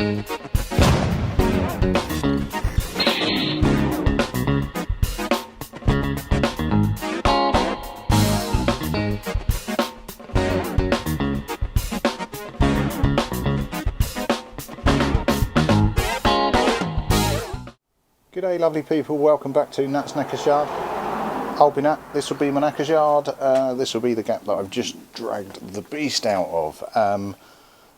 G'day lovely people, welcome back to Nat's Knackers Yard. I'll be Nat, this will be my Knackers Yard. This will be the gap that I've just dragged the beast out of.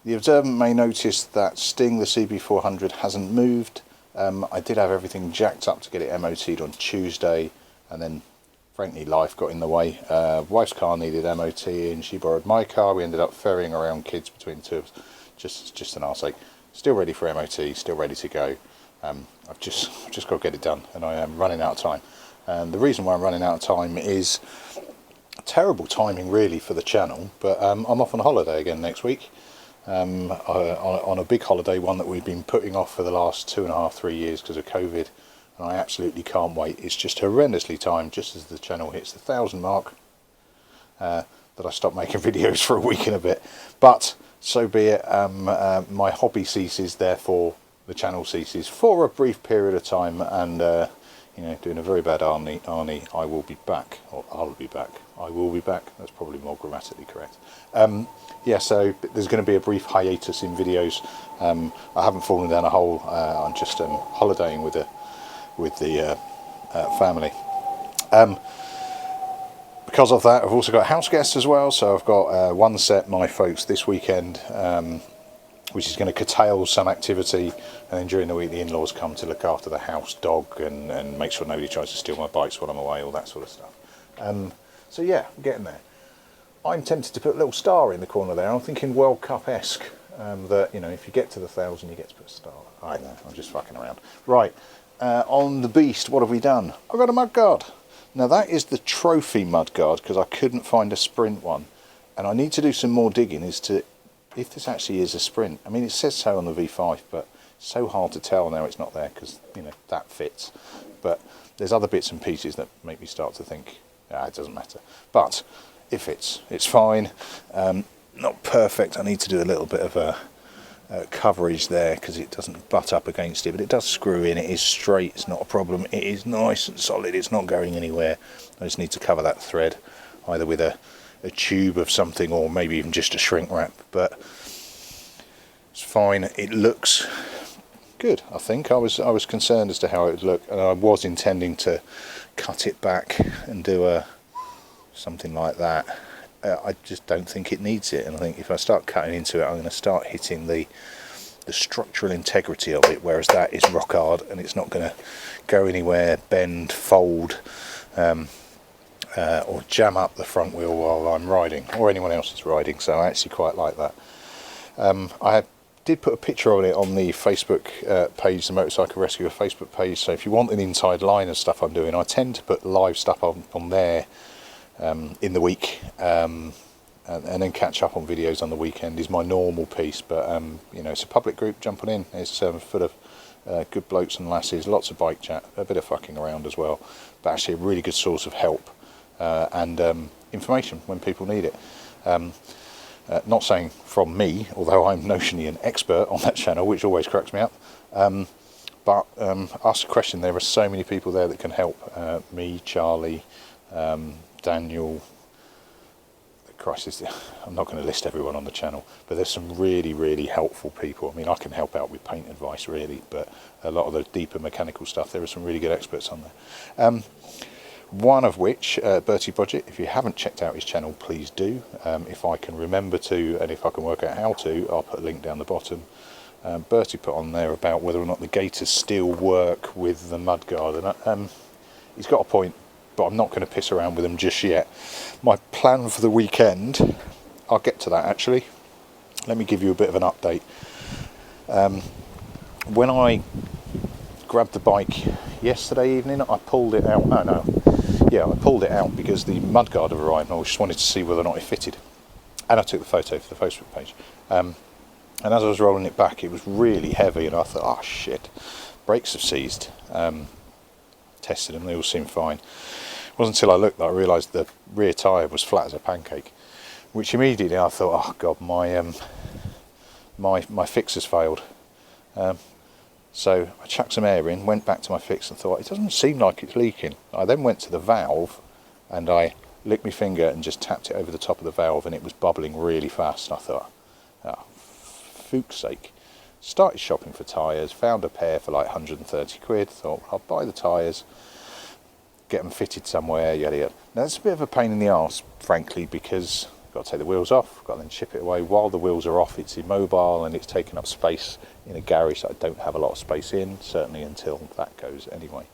The observant may notice that Sting, the CB400, hasn't moved. I did have everything jacked up to get it MOT'd on Tuesday, and then frankly life got in the way. Wife's car needed MOT and she borrowed my car. We ended up ferrying around kids between the two of us, just an arse sake. Still ready for MOT, still ready to go. I've just got to get it done, and I am running out of time. And the reason why I'm running out of time is terrible timing really for the channel, but I'm off on holiday again next week, on a big holiday, one that we've been putting off for the last 2.5-3 years because of COVID, and I absolutely can't wait. It's just horrendously timed just as the channel hits the 1,000 mark that I stop making videos for a week and a bit, but so be it. My hobby ceases, therefore the channel ceases for a brief period of time, and you know, doing a very bad Arnie, I will be back, or I'll be back, I will be back, that's probably more grammatically correct. Yeah, so there's going to be a brief hiatus in videos. I haven't fallen down a hole, I'm just holidaying with the family. Because of that, I've also got house guests as well, so I've got one set, my folks, this weekend, which is going to curtail some activity, and then during the week the in-laws come to look after the house dog and make sure nobody tries to steal my bikes while I'm away, all that sort of stuff. So yeah, I'm getting there. I'm tempted to put a little star in the corner there. I'm thinking World Cup-esque, that, you know, if you get to the 1,000 you get to put a star. I know, I'm just fucking around. Right, on the beast, what have we done? I've got a Mudguard. Now that is the trophy Mudguard, because I couldn't find a sprint one, and I need to do some more digging as to if this actually is a sprint. I mean, it says so on the V5, but it's so hard to tell now it's not there, because, you know, that fits. But there's other bits and pieces that make me start to think, it doesn't matter. But it fits, it's fine. Not perfect, I need to do a little bit of a coverage there, because it doesn't butt up against it, but it does screw in, it is straight, it's not a problem, it is nice and solid, it's not going anywhere. I just need to cover that thread, either with a tube of something, or maybe even just a shrink wrap, but it's fine. It looks good, I think. I was concerned as to how it would look, and I was intending to cut it back and do something like that. I just don't think it needs it, and I think if I start cutting into it I'm going to start hitting the structural integrity of it, whereas that is rock hard and it's not going to go anywhere, bend, fold, or jam up the front wheel while I'm riding, or anyone else is riding, so I actually quite like that. I did put a picture of it on the Facebook page, the Motorcycle Rescuer Facebook page, so if you want an inside line of stuff I'm doing, I tend to put live stuff on there in the week, and then catch up on videos on the weekend is my normal piece, but you know, it's a public group, jumping in, it's full of good blokes and lasses, lots of bike chat, a bit of fucking around as well, but actually a really good source of help and information when people need it. Not saying from me, although I'm notionally an expert on that channel, which always cracks me up, but ask a question, there are so many people there that can help. Me, Charlie, Daniel, Christ, I'm not going to list everyone on the channel, but there's some really helpful people. I mean, I can help out with paint advice really, but a lot of the deeper mechanical stuff, there are some really good experts on there. One of which, Bertie Budget, if you haven't checked out his channel, please do. If I can remember to, and if I can work out how to, I'll put a link down the bottom. Bertie put on there about whether or not the gaiters still work with the Mudguard, and he's got a point, but I'm not going to piss around with them just yet. My plan for the weekend, I'll get to that actually. Let me give you a bit of an update. When I grabbed the bike yesterday evening, I pulled it out. I pulled it out because the Mudguard had arrived, and I just wanted to see whether or not it fitted. And I took the photo for the Facebook page. And as I was rolling it back, it was really heavy, and I thought, oh shit, brakes have seized. Tested them, they all seemed fine. It wasn't until I looked that I realised the rear tyre was flat as a pancake, which immediately I thought, oh god, my fix has failed. So I chucked some air in, went back to my fix and thought, it doesn't seem like it's leaking. I then went to the valve and I licked my finger and just tapped it over the top of the valve, and it was bubbling really fast. And I thought, oh, fuck's sake. Started shopping for tyres, found a pair for like 130 quid, thought, I'll buy the tyres, get them fitted somewhere, yada yada. Now it's a bit of a pain in the arse, frankly, because I've got to take the wheels off, I've got to then ship it away. While the wheels are off, it's immobile and it's taking up space in a garage that I don't have a lot of space in, certainly until that goes anyway.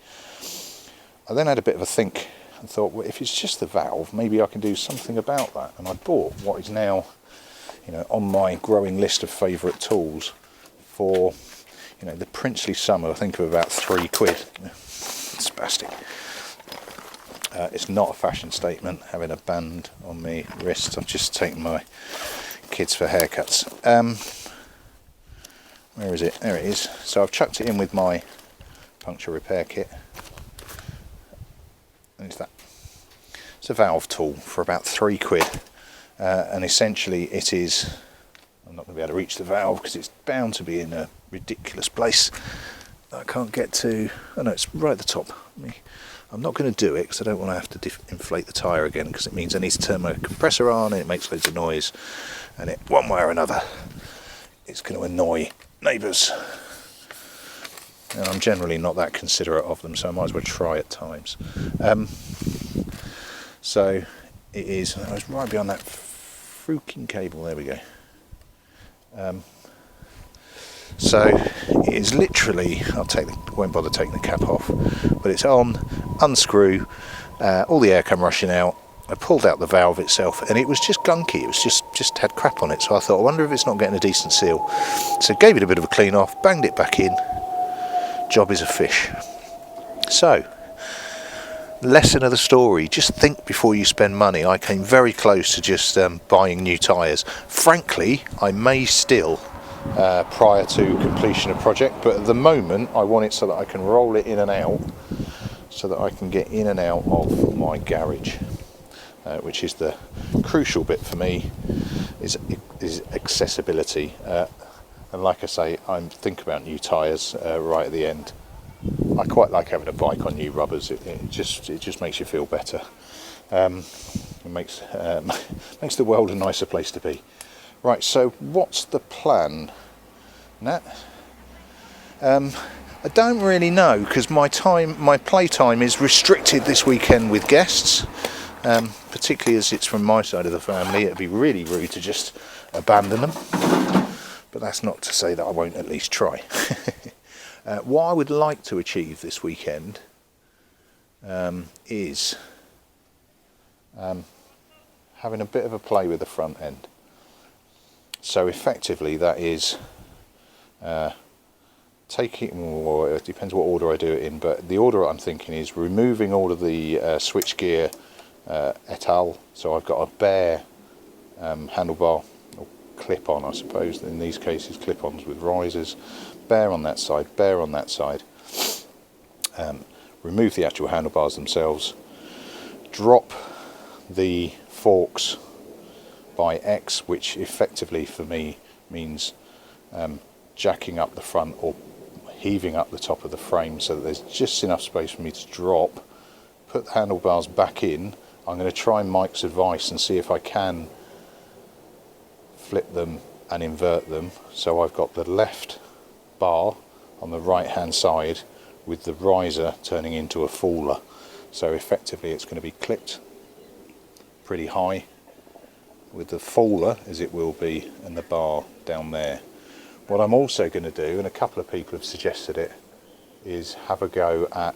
I then had a bit of a think and thought, well, if it's just the valve, maybe I can do something about that. And I bought what is now, on my growing list of favourite tools for, the princely sum, I think, of about £3. Spastic. It's not a fashion statement, having a band on my wrist. I've just taken my kids for haircuts. Where is it? There it is. So I've chucked it in with my puncture repair kit. And it's that. It's a valve tool for about £3. And essentially it is, I'm not going to be able to reach the valve because it's bound to be in a ridiculous place that I can't get to. Oh no, it's right at the top. I'm not going to do it because I don't want to have to inflate the tyre again, because it means I need to turn my compressor on and it makes loads of noise, and it, one way or another, it's going to annoy neighbours. And I'm generally not that considerate of them, so I might as well try at times. So it is, I was right behind that freaking cable, there we go. So it is literally, won't bother taking the cap off, but it's on, unscrew, all the air come rushing out. I pulled out the valve itself and it was just gunky, it was just had crap on it. So I thought, I wonder if it's not getting a decent seal. So gave it a bit of a clean off, banged it back in, job is a fish. So, lesson of the story, just think before you spend money. I came very close to just buying new tyres. Frankly, I may still, prior to completion of project, but at the moment I want it so that I can roll it in and out, so that I can get in and out of my garage, which is the crucial bit for me, is accessibility. And like I say, I'm thinking about new tyres right at the end. I quite like having a bike on new rubbers. It just makes you feel better. It makes the world a nicer place to be. Right, so what's the plan, Nat? I don't really know, because my playtime is restricted this weekend with guests, particularly as it's from my side of the family. It'd be really rude to just abandon them, but that's not to say that I won't at least try. What I would like to achieve this weekend is having a bit of a play with the front end. So effectively that is taking, or it depends what order I do it in, but the order I'm thinking is removing all of the switchgear et al. So I've got a bare handlebar, or clip-on I suppose, in these cases clip-ons with risers, bare on that side, bare on that side. Remove the actual handlebars themselves, drop the forks by X, which effectively for me means jacking up the front or heaving up the top of the frame so that there's just enough space for me to drop, put the handlebars back in. I'm going to try Mike's advice and see if I can flip them and invert them, so I've got the left bar on the right hand side with the riser turning into a faller. So effectively it's going to be clipped pretty high with the faller as it will be, and the bar down there. What I'm also going to do, and a couple of people have suggested it, is have a go at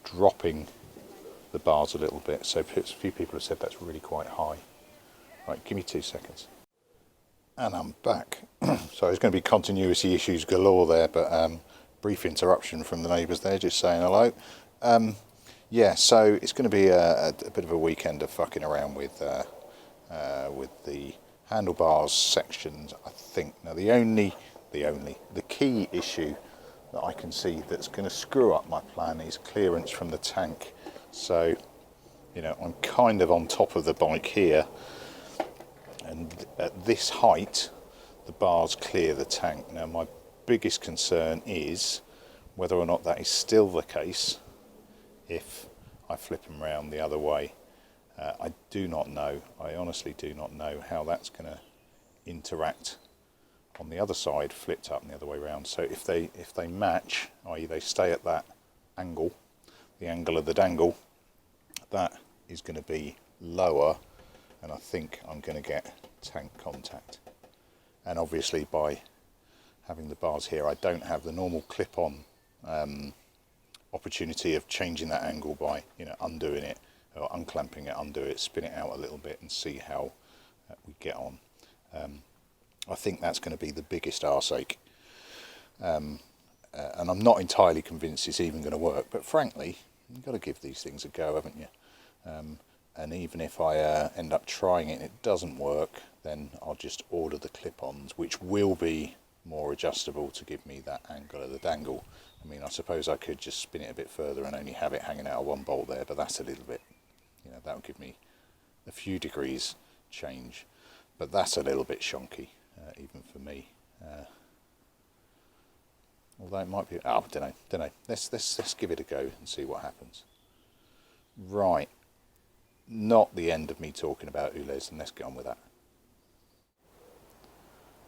dropping the bars a little bit. So a few people have said that's really quite high. Right, give me 2 seconds. And I'm back. So there's going to be continuity issues galore there, but brief interruption from the neighbours there, just saying hello. Yeah, so it's going to be a bit of a weekend of fucking around with the handlebars sections, I think. Now the key issue that I can see that's going to screw up my plan is clearance from the tank. So, I'm kind of on top of the bike here, and at this height, the bars clear the tank. Now my biggest concern is whether or not that is still the case if I flip them round the other way. I do not know, I honestly do not know how that's going to interact on the other side, flipped up and the other way round. So if they match, i.e. they stay at that angle, the angle of the dangle, that is going to be lower, and I think I'm going to get tank contact. And obviously by having the bars here, I don't have the normal clip-on opportunity of changing that angle by, you know, undoing it or unclamping it, undo it, spin it out a little bit and see how we get on. I think that's going to be the biggest arse-ache. And I'm not entirely convinced it's even going to work, but frankly, you've got to give these things a go, haven't you? And even if I end up trying it and it doesn't work, then I'll just order the clip-ons, which will be more adjustable to give me that angle of the dangle. I mean, I suppose I could just spin it a bit further and only have it hanging out of one bolt there, but that's a little bit, you know, that'll give me a few degrees change, but that's a little bit shonky, even for me. Although it might be, oh, I don't know. Let's give it a go and see what happens. Right, not the end of me talking about ULEZ, and let's get on with that.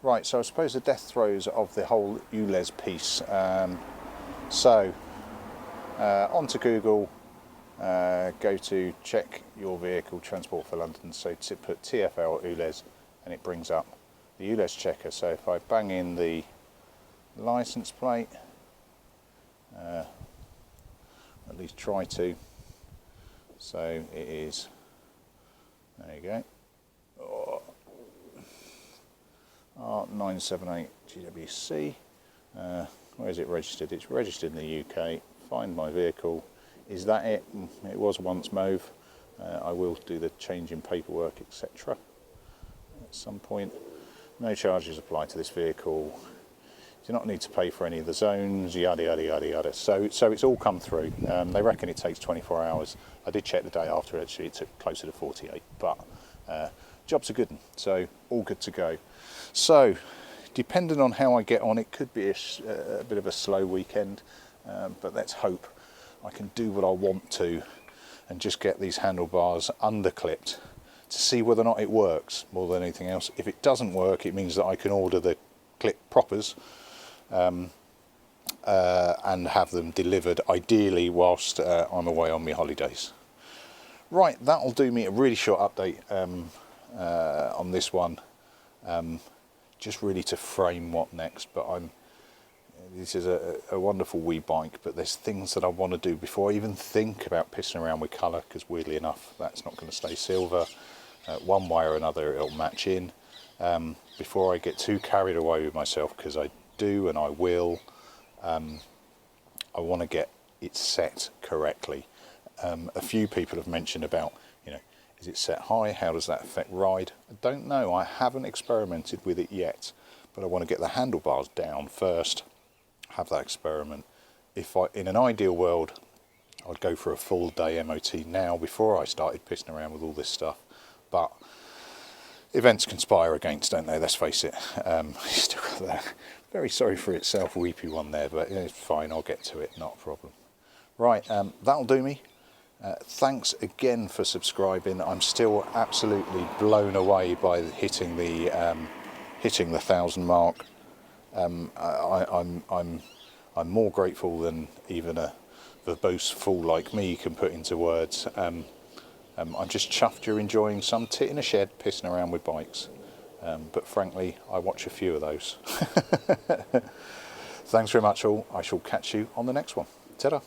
Right, so I suppose the death throes of the whole ULEZ piece. Onto Google, go to check your vehicle, Transport for London, so to put TFL ULEZ, and it brings up the ULEZ checker. So if I bang in the license plate, at least try to, so it is, there you go, R978 GWC. Where is it registered? It's registered in the UK. Find my vehicle. Is that it? It was once mauve. I will do the change in paperwork, etc. at some point. No charges apply to this vehicle. Do not need to pay for any of the zones, yada yada yada yada. So it's all come through. They reckon it takes 24 hours. I did check the day after, actually it took closer to 48, but job's a good one, so all good to go. So depending on how I get on, it could be a bit of a slow weekend, but let's hope I can do what I want to and just get these handlebars underclipped to see whether or not it works more than anything else. If it doesn't work, it means that I can order the clip proppers and have them delivered, ideally whilst I'm away on my holidays. Right, that'll do me a really short update on this one, just really to frame what next. But this is a wonderful wee bike, but there's things that I want to do before I even think about pissing around with colour, because weirdly enough that's not going to stay silver. One way or another it'll match in, before I get too carried away with myself, because I do and I will. I want to get it set correctly. A few people have mentioned about, you know, is it set high? How does that affect ride? I don't know. I haven't experimented with it yet, but I want to get the handlebars down first, have that experiment. In an ideal world, I'd go for a full day MOT now before I started pissing around with all this stuff. But events conspire against, don't they? Let's face it. Still got that very sorry for itself weepy one there, but it's fine. I'll get to it. Not a problem. Right, that'll do me. Thanks again for subscribing. I'm still absolutely blown away by hitting the 1,000 mark. I'm more grateful than even a verbose fool like me can put into words. I'm just chuffed you're enjoying some tit in a shed pissing around with bikes. But frankly, I watch a few of those. Thanks very much all. I shall catch you on the next one. Ta-da.